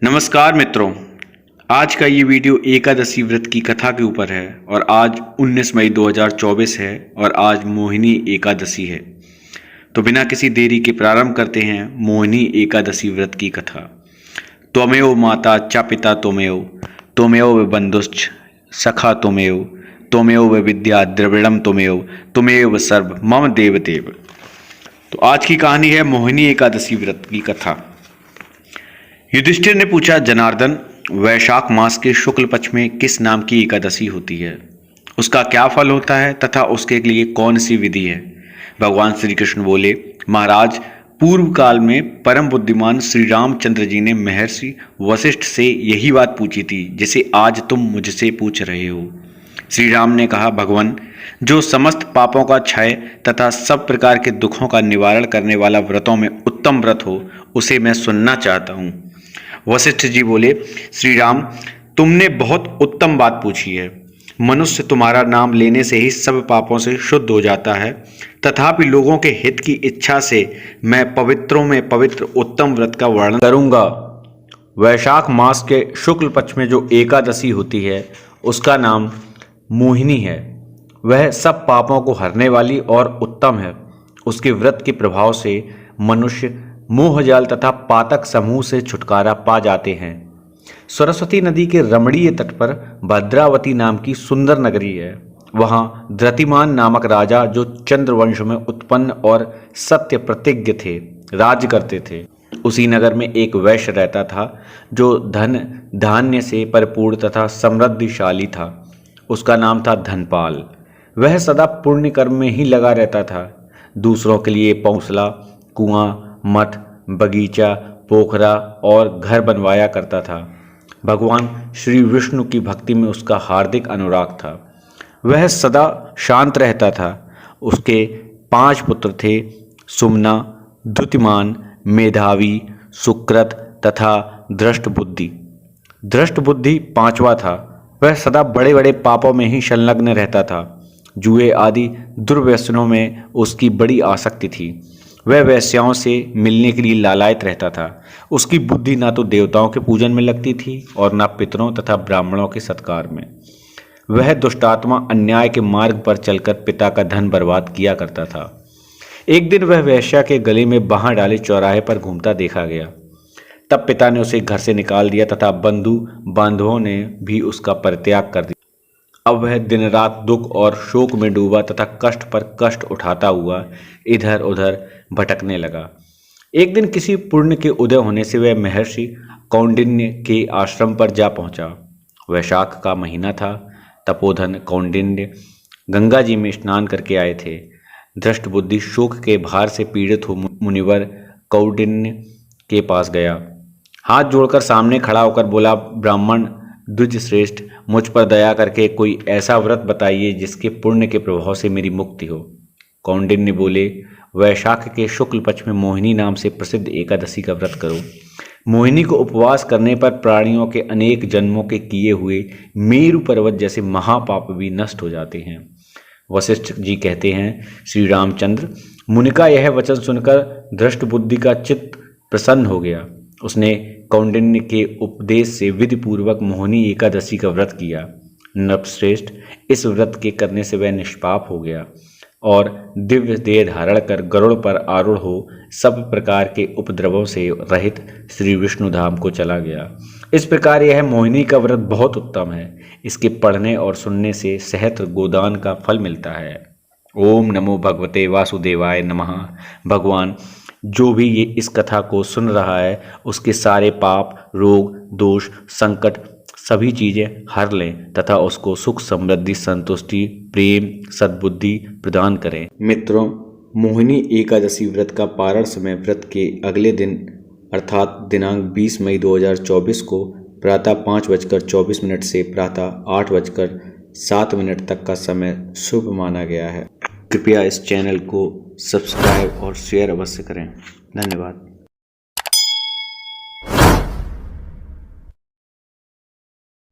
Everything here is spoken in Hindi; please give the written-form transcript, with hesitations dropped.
नमस्कार मित्रों, आज का ये वीडियो एकादशी व्रत की कथा के ऊपर है और आज 19 मई 2024 है और आज मोहिनी एकादशी है। तो बिना किसी देरी के प्रारंभ करते हैं मोहिनी एकादशी व्रत की कथा। त्वमेव माता च पिता त्वमेव, त्वमेव बंधुश्च सखा त्वमेव, त्वमेव विद्या द्रविड़म त्वमेव, त्वमेव सर्व मम देवदेव। तो आज की कहानी है मोहिनी एकादशी व्रत की कथा। युधिष्ठिर ने पूछा, जनार्दन, वैशाख मास के शुक्ल पक्ष में किस नाम की एकादशी होती है, उसका क्या फल होता है तथा उसके लिए कौन सी विधि है। भगवान श्री कृष्ण बोले, महाराज, पूर्व काल में परम बुद्धिमान श्री रामचंद्र जी ने महर्षि वशिष्ठ से यही बात पूछी थी जिसे आज तुम मुझसे पूछ रहे हो। श्री राम ने कहा, भगवान, जो समस्त पापों का क्षय तथा सब प्रकार के दुखों का निवारण करने वाला व्रतों में उत्तम व्रत हो उसे मैं सुनना चाहता हूँ। वशिष्ठ जी बोले, श्री राम, तुमने बहुत उत्तम बात पूछी है। मनुष्य तुम्हारा नाम लेने से ही सब पापों से शुद्ध हो जाता है, तथापि लोगों के हित की इच्छा से मैं पवित्रों में पवित्र उत्तम व्रत का वर्णन करूंगा। वैशाख मास के शुक्ल पक्ष में जो एकादशी होती है उसका नाम मोहिनी है। वह सब पापों को हरने वाली और उत्तम है। उसके व्रत के प्रभाव से मनुष्य मोहजाल तथा पातक समूह से छुटकारा पा जाते हैं। सरस्वती नदी के रमणीय तट पर भद्रावती नाम की सुंदर नगरी है। वहाँ धृतिमान नामक राजा, जो चंद्रवंश में उत्पन्न और सत्य प्रतिज्ञ थे, राज्य करते थे। उसी नगर में एक वैश्य रहता था जो धन धान्य से परिपूर्ण तथा समृद्धिशाली था। उसका नाम था धनपाल। वह सदा पुण्य कर्म में ही लगा रहता था। दूसरों के लिए पौंसला, कुआं, मठ, बगीचा, पोखरा और घर बनवाया करता था। भगवान श्री विष्णु की भक्ति में उसका हार्दिक अनुराग था। वह सदा शांत रहता था। उसके 5 पुत्र थे, सुमना, द्युतिमान, मेधावी, सुकृत तथा दृष्टबुद्धि। दृष्टबुद्धि 5वां था। वह सदा बड़े बड़े पापों में ही संलग्न रहता था। जुए आदि दुर्व्यसनों में उसकी बड़ी आसक्ति थी। वह वेश्याओं से मिलने के लिए लालायत रहता था। उसकी बुद्धि ना तो देवताओं के पूजन में लगती थी और ना पितरों तथा ब्राह्मणों के सत्कार में। वह दुष्टात्मा अन्याय के मार्ग पर चलकर पिता का धन बर्बाद किया करता था। एक दिन वह वेश्या के गले में बाँह डाले चौराहे पर घूमता देखा गया। तब पिता ने उसे घर से निकाल दिया तथा बंधु बांधवों ने भी उसका परित्याग कर दिया। अब वह दिन रात दुख और शोक में डूबा तथा कष्ट पर कष्ट उठाता हुआ इधर उधर भटकने लगा। एक दिन किसी पुण्य के उदय होने से वह महर्षि कौंडिन्य के आश्रम पर जा पहुंचा। वैशाख का महीना था। तपोधन कौंडिन्य गंगा जी में स्नान करके आए थे। दृष्टबुद्धि शोक के भार से पीड़ित हो मुनिवर कौंडिन्य के पास गया। हाथ जोड़कर सामने खड़ा होकर बोला, ब्राह्मण द्विज श्रेष्ठ, मुझ पर दया करके कोई ऐसा व्रत बताइए जिसके पुण्य के प्रभाव से मेरी मुक्ति हो। कौंडिन्य बोले, वैशाख के शुक्ल पक्ष में मोहिनी नाम से प्रसिद्ध एकादशी का व्रत करो। मोहिनी को उपवास करने पर प्राणियों के अनेक जन्मों के किए हुए मेरु पर्वत जैसे महापाप भी नष्ट हो जाते हैं। वशिष्ठ जी कहते हैं, श्री रामचंद्र, मुनि का यह वचन सुनकर दृष्टबुद्धि का चित्त प्रसन्न हो गया। उसने कौंडिन्य के उपदेश से विधि पूर्वक मोहिनी एकादशी का व्रत किया। नृपश्रेष्ठ, इस व्रत के करने से वह निष्पाप हो गया और दिव्य देह धारण कर गरुड़ पर आरूढ़ हो सब प्रकार के उपद्रवों से रहित श्री विष्णु धाम को चला गया। इस प्रकार यह मोहिनी का व्रत बहुत उत्तम है। इसके पढ़ने और सुनने से सहस्त्र गोदान का फल मिलता है। ओम नमो भगवते वासुदेवाय नमः। भगवान, जो भी ये इस कथा को सुन रहा है उसके सारे पाप, रोग, दोष, संकट सभी चीज़ें हर लें तथा उसको सुख, समृद्धि, संतुष्टि, प्रेम, सद्बुद्धि प्रदान करें। मित्रों, मोहिनी एकादशी व्रत का पारण समय व्रत के अगले दिन अर्थात दिनांक 20 मई 2024 को प्रातः 5:24 से प्रातः 8:07 तक का समय शुभ माना गया है। कृपया इस चैनल को सब्सक्राइब और शेयर अवश्य करें। धन्यवाद।